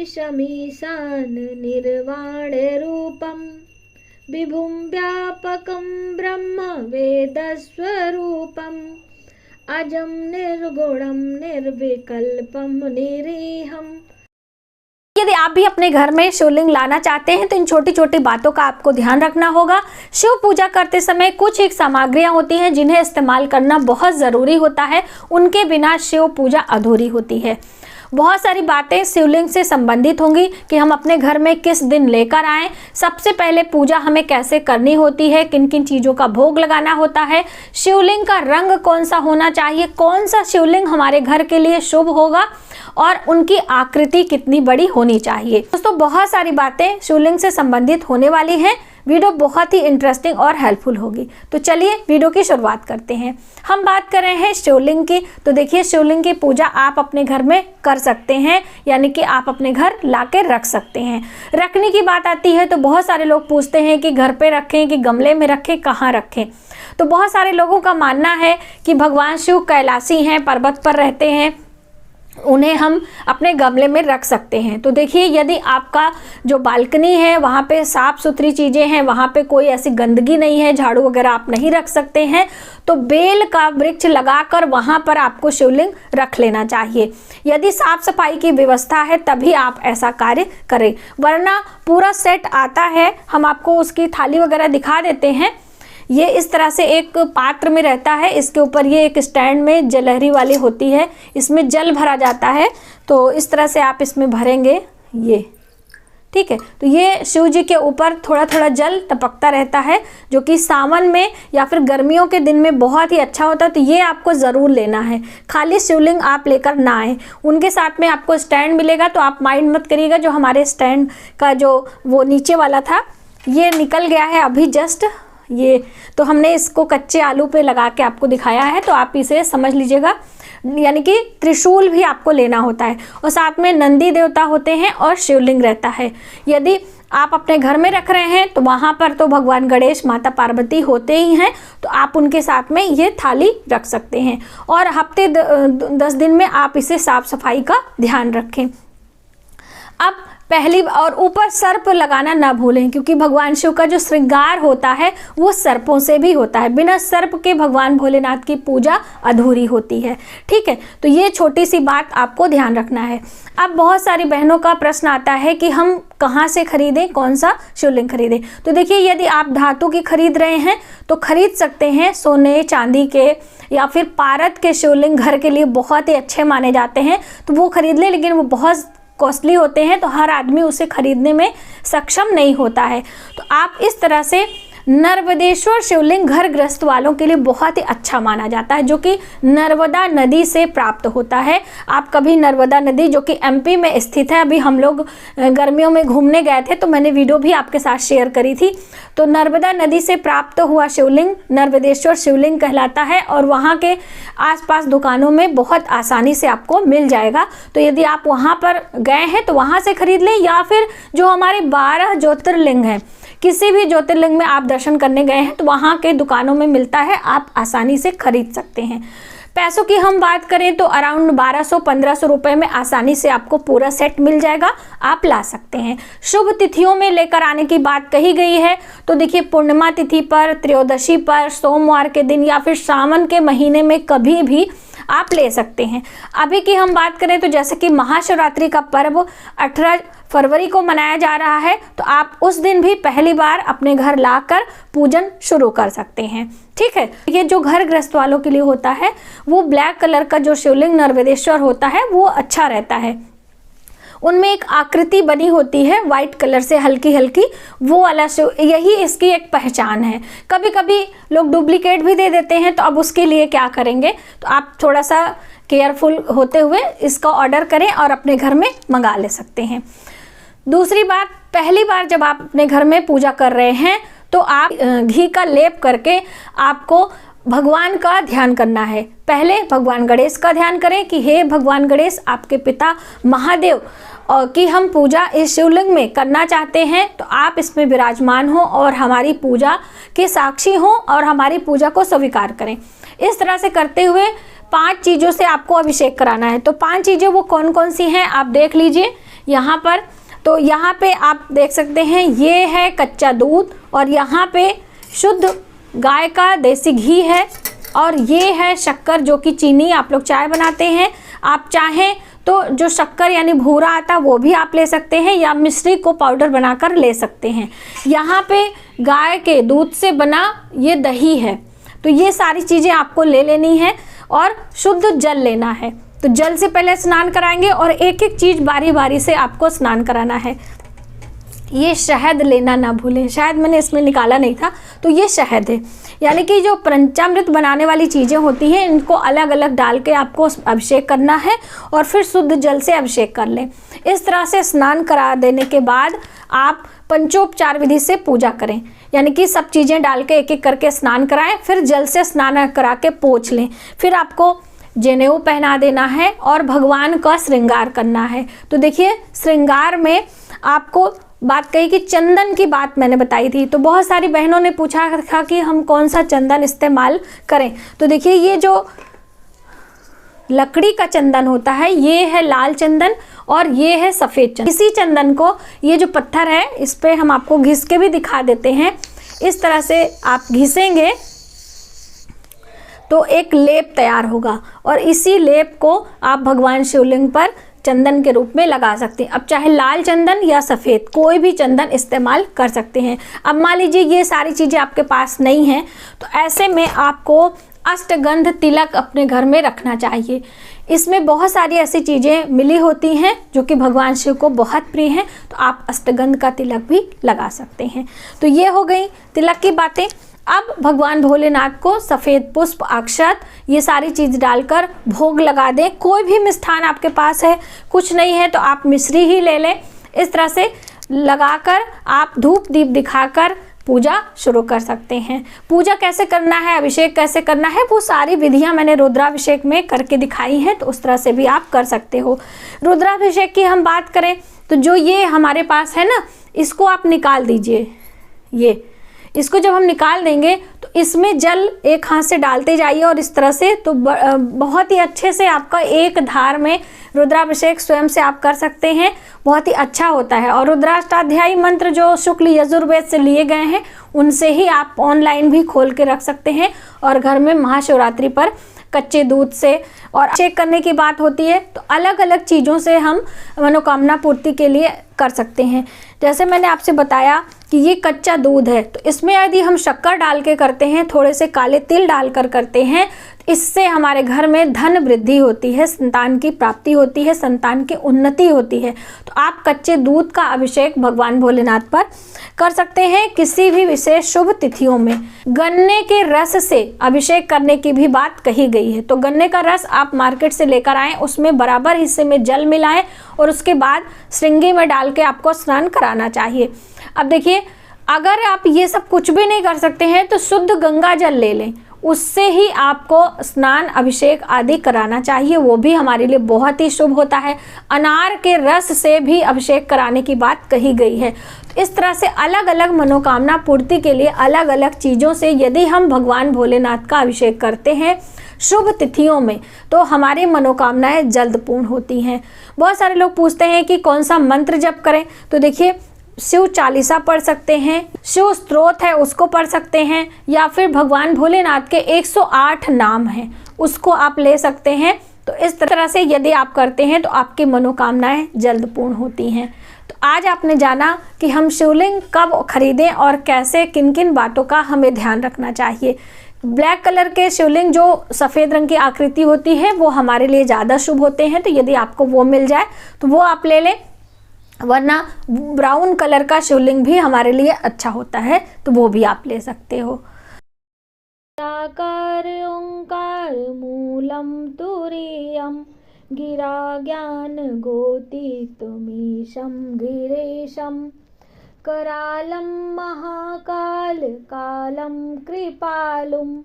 ईशमीशान निर्वाणरूपं विभुं व्यापकं ब्रह्म वेदस्वरूपम् अजं निर्गुणं निर्विकल्पं निरीहम्। यदि आप भी अपने घर में शिवलिंग लाना चाहते हैं तो इन छोटी छोटी बातों का आपको ध्यान रखना होगा। शिव पूजा करते समय कुछ एक सामग्रियां होती हैं जिन्हें इस्तेमाल करना बहुत ज़रूरी होता है, उनके बिना शिव पूजा अधूरी होती है। बहुत सारी बातें शिवलिंग से संबंधित होंगी कि हम अपने घर में किस दिन लेकर आएं, सबसे पहले पूजा हमें कैसे करनी होती है, किन किन चीज़ों का भोग लगाना होता है, शिवलिंग का रंग कौन सा होना चाहिए, कौन सा शिवलिंग हमारे घर के लिए शुभ होगा और उनकी आकृति कितनी बड़ी होनी चाहिए। दोस्तों बहुत सारी बातें शिवलिंग से संबंधित होने वाली हैं। वीडियो बहुत ही इंटरेस्टिंग और हेल्पफुल होगी। तो चलिए वीडियो की शुरुआत करते हैं। हम बात कर रहे हैं शिवलिंग की। तो देखिए शिवलिंग की पूजा आप अपने घर में कर सकते हैं, यानी कि आप अपने घर लाके रख सकते हैं। रखने की बात आती है तो बहुत सारे लोग पूछते हैं कि घर पे रखें कि गमले में रखें, कहाँ रखें। तो बहुत सारे लोगों का मानना है कि भगवान शिव कैलाशी हैं, पर्वत पर रहते हैं, उन्हें हम अपने गमले में रख सकते हैं। तो देखिए यदि आपका जो बालकनी है वहाँ पे साफ़ सुथरी चीज़ें हैं, वहाँ पे कोई ऐसी गंदगी नहीं है, झाड़ू वगैरह आप नहीं रख सकते हैं, तो बेल का वृक्ष लगाकर वहाँ पर आपको शिवलिंग रख लेना चाहिए। यदि साफ़ सफाई की व्यवस्था है तभी आप ऐसा कार्य करें, वरना पूरा सेट आता है। हम आपको उसकी थाली वगैरह दिखा देते हैं। ये इस तरह से एक पात्र में रहता है, इसके ऊपर ये एक स्टैंड में जलहरी वाली होती है, इसमें जल भरा जाता है। तो इस तरह से आप इसमें भरेंगे ये, ठीक है। तो ये शिव जी के ऊपर थोड़ा थोड़ा जल टपकता रहता है, जो कि सावन में या फिर गर्मियों के दिन में बहुत ही अच्छा होता है। तो ये आपको ज़रूर लेना है, खाली शिवलिंग आप लेकर ना आए। उनके साथ में आपको स्टैंड मिलेगा, तो आप माइंड मत करिएगा जो हमारे स्टैंड का जो वो नीचे वाला था ये निकल गया है अभी जस्ट। ये तो हमने इसको कच्चे आलू पे लगा के आपको दिखाया है, तो आप इसे समझ लीजिएगा। यानी कि त्रिशूल भी आपको लेना होता है और साथ में नंदी देवता होते हैं और शिवलिंग रहता है। यदि आप अपने घर में रख रहे हैं तो वहाँ पर तो भगवान गणेश, माता पार्वती होते ही हैं, तो आप उनके साथ में ये थाली रख सकते हैं। और हफ्ते 10 दिन में आप इसे साफ सफाई का ध्यान रखें। अब पहली और ऊपर सर्प लगाना ना भूलें, क्योंकि भगवान शिव का जो श्रृंगार होता है वो सर्पों से भी होता है। बिना सर्प के भगवान भोलेनाथ की पूजा अधूरी होती है, ठीक है। तो ये छोटी सी बात आपको ध्यान रखना है। अब बहुत सारी बहनों का प्रश्न आता है कि हम कहाँ से खरीदें, कौन सा शिवलिंग खरीदें। तो देखिए यदि आप धातु की खरीद रहे हैं तो खरीद सकते हैं सोने चांदी के, या फिर पारद के शिवलिंग घर के लिए बहुत ही अच्छे माने जाते हैं, तो वो खरीद लें। लेकिन वो बहुत कॉस्टली होते हैं, तो हर आदमी उसे खरीदने में सक्षम नहीं होता है। तो आप इस तरह से नर्मदेश्वर शिवलिंग घर गृहस्थ वालों के लिए बहुत ही अच्छा माना जाता है, जो कि नर्मदा नदी से प्राप्त होता है। आप कभी नर्मदा नदी जो कि एमपी में स्थित है, अभी हम लोग गर्मियों में घूमने गए थे तो मैंने वीडियो भी आपके साथ शेयर करी थी। तो नर्मदा नदी से प्राप्त हुआ शिवलिंग नर्मदेश्वर शिवलिंग कहलाता है और वहाँ के आसपास दुकानों में बहुत आसानी से आपको मिल जाएगा। तो यदि आप वहाँ पर गए हैं तो वहाँ से खरीद लें, या फिर जो हमारे 12 ज्योतिर्लिंग हैं, किसी भी ज्योतिर्लिंग में आप दर्शन करने गए हैं तो वहाँ के दुकानों में मिलता है, आप आसानी से खरीद सकते हैं। पैसों की हम बात करें तो अराउंड 1200-1500 रुपए में आसानी से आपको पूरा सेट मिल जाएगा, आप ला सकते हैं। शुभ तिथियों में लेकर आने की बात कही गई है, तो देखिए पूर्णिमा तिथि पर, त्रयोदशी पर, सोमवार के दिन या फिर सावन के महीने में कभी भी आप ले सकते हैं। अभी की हम बात करें तो जैसे कि महाशिवरात्रि का पर्व 18 फरवरी को मनाया जा रहा है, तो आप उस दिन भी पहली बार अपने घर लाकर पूजन शुरू कर सकते हैं, ठीक है। ये जो घर गृहस्थ वालों के लिए होता है वो ब्लैक कलर का जो शिवलिंग नर्मदेश्वर होता है वो अच्छा रहता है। उनमें एक आकृति बनी होती है वाइट कलर से हल्की हल्की, वो वाला यही इसकी एक पहचान है। कभी कभी लोग डुप्लीकेट भी दे देते हैं, तो अब उसके लिए क्या करेंगे, तो आप थोड़ा सा केयरफुल होते हुए इसका ऑर्डर करें और अपने घर में मंगा ले सकते हैं। दूसरी बात, पहली बार जब आप अपने घर में पूजा कर रहे हैं तो आप घी का लेप करके आपको भगवान का ध्यान करना है। पहले भगवान गणेश का ध्यान करें कि हे भगवान गणेश, आपके पिता महादेव की हम पूजा इस शिवलिंग में करना चाहते हैं, तो आप इसमें विराजमान हो और हमारी पूजा के साक्षी हो और हमारी पूजा को स्वीकार करें। इस तरह से करते हुए 5 चीज़ों से आपको अभिषेक कराना है। तो 5 चीज़ें वो कौन कौन सी हैं आप देख लीजिए। यहाँ पर। तो यहाँ पे आप देख सकते हैं ये है कच्चा दूध और यहाँ पे शुद्ध गाय का देसी घी है और ये है शक्कर जो कि चीनी, आप लोग चाय बनाते हैं। आप चाहें तो जो शक्कर यानी भूरा आता वो भी आप ले सकते हैं या मिश्री को पाउडर बनाकर ले सकते हैं। यहाँ पे गाय के दूध से बना ये दही है। तो ये सारी चीज़ें आपको ले लेनी है और शुद्ध जल लेना है। तो जल से पहले स्नान कराएंगे और एक एक चीज़ बारी बारी से आपको स्नान कराना है। ये शहद लेना ना भूलें, शायद मैंने इसमें निकाला नहीं था। तो ये शहद है, यानी कि जो पंचामृत बनाने वाली चीज़ें होती हैं इनको अलग अलग डाल के आपको अभिषेक करना है और फिर शुद्ध जल से अभिषेक कर लें। इस तरह से स्नान करा देने के बाद आप पंचोपचार विधि से पूजा करें, यानी कि सब चीज़ें डाल के एक एक करके स्नान कराएं, फिर जल से स्नान करा के पोंछ लें। फिर आपको जनेऊ पहना देना है और भगवान का श्रृंगार करना है। तो देखिए श्रृंगार में आपको बात कही कि चंदन की बात मैंने बताई थी। तो बहुत सारी बहनों ने पूछा था कि हम कौन सा चंदन इस्तेमाल करें। तो देखिए ये जो लकड़ी का चंदन होता है ये है लाल चंदन और ये है सफ़ेद चंदन। इसी चंदन को, ये जो पत्थर है इस पे हम आपको घिस के भी दिखा देते हैं। इस तरह से आप घिसेंगे तो एक लेप तैयार होगा और इसी लेप को आप भगवान शिवलिंग पर चंदन के रूप में लगा सकते हैं। अब चाहे लाल चंदन या सफ़ेद कोई भी चंदन इस्तेमाल कर सकते हैं। अब मान लीजिए ये सारी चीज़ें आपके पास नहीं हैं तो ऐसे में आपको अष्टगंध तिलक अपने घर में रखना चाहिए। इसमें बहुत सारी ऐसी चीज़ें मिली होती हैं जो कि भगवान शिव को बहुत प्रिय हैं, तो आप अष्टगंध का तिलक भी लगा सकते हैं। तो ये हो गई तिलक की बातें। अब भगवान भोलेनाथ को सफ़ेद पुष्प, अक्षत, ये सारी चीज़ डालकर भोग लगा दें। कोई भी मिष्ठान आपके पास है, कुछ नहीं है तो आप मिश्री ही ले लें। इस तरह से लगाकर आप धूप दीप दिखाकर पूजा शुरू कर सकते हैं। पूजा कैसे करना है, अभिषेक कैसे करना है, वो सारी विधियां मैंने रुद्राभिषेक में करके दिखाई हैं, तो उस तरह से भी आप कर सकते हो। रुद्राभिषेक की हम बात करें तो जो ये हमारे पास है ना, इसको आप निकाल दीजिए। इसको जब हम निकाल देंगे तो इसमें जल एक हाथ से डालते जाइए और इस तरह से, तो बहुत ही अच्छे से आपका एक धार में रुद्राभिषेक स्वयं से आप कर सकते हैं। बहुत ही अच्छा होता है। और रुद्राष्टाध्यायी मंत्र जो शुक्ल यजुर्वेद से लिए गए हैं उनसे ही आप ऑनलाइन भी खोल के रख सकते हैं और घर में महाशिवरात्रि पर कच्चे दूध से। और चेक करने की बात होती है तो अलग अलग चीज़ों से हम मनोकामना पूर्ति के लिए कर सकते हैं। जैसे मैंने आपसे बताया कि ये कच्चा दूध है, तो इसमें यदि हम शक्कर डाल के करते हैं, थोड़े से काले तिल डालकर करते हैं, इससे हमारे घर में धन वृद्धि होती है, संतान की प्राप्ति होती है, संतान की उन्नति होती है। तो आप कच्चे दूध का अभिषेक भगवान भोलेनाथ पर कर सकते हैं किसी भी विशेष शुभ तिथियों में। गन्ने के रस से अभिषेक करने की भी बात कही गई है। तो गन्ने का रस आप मार्केट से लेकर आएँ, उसमें बराबर हिस्से में जल मिलाएं और उसके बाद श्रृंगी में डाल के आपको स्नान कराना चाहिए। अब देखिए, अगर आप ये सब कुछ भी नहीं कर सकते हैं तो शुद्ध गंगा जल ले लें, उससे ही आपको स्नान अभिषेक आदि कराना चाहिए। वो भी हमारे लिए बहुत ही शुभ होता है। अनार के रस से भी अभिषेक कराने की बात कही गई है। इस तरह से अलग अलग मनोकामना पूर्ति के लिए अलग अलग चीज़ों से यदि हम भगवान भोलेनाथ का अभिषेक करते हैं शुभ तिथियों में तो हमारी मनोकामनाएं जल्द पूर्ण होती हैं। बहुत सारे लोग पूछते हैं कि कौन सा मंत्र जप करें, तो देखिए शिव चालीसा पढ़ सकते हैं, शिव स्तोत्र है उसको पढ़ सकते हैं, या फिर भगवान भोलेनाथ के 108 नाम हैं उसको आप ले सकते हैं। तो इस तरह से यदि आप करते हैं तो आपकी मनोकामनाएं जल्द पूर्ण होती हैं। तो आज आपने जाना कि हम शिवलिंग कब खरीदें और कैसे, किन किन बातों का हमें ध्यान रखना चाहिए। ब्लैक कलर के शिवलिंग जो सफ़ेद रंग की आकृति होती है वो हमारे लिए ज़्यादा शुभ होते हैं, तो यदि आपको वो मिल जाए तो वो आप ले लें, वरना ब्राउन कलर का शिवलिंग भी हमारे लिए अच्छा होता है, तो वो भी आप ले सकते हो। साकार ओंकार मूलम तुरीयम गिरा ज्ञान गोतीतमीशं गिरीशं करालं महाकाल कालं कृपालुं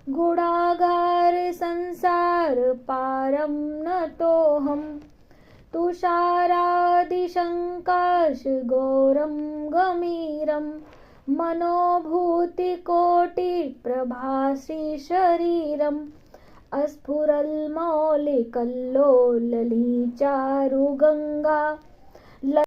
गुणागार संसार पारं नतोऽहम् तुषारादिशङ्काश गौरं गमीरं मनोभूतिकोटिप्रभासी शरीरम् अस्फुरल्मौलिकल्लोललीचारुगङ्गा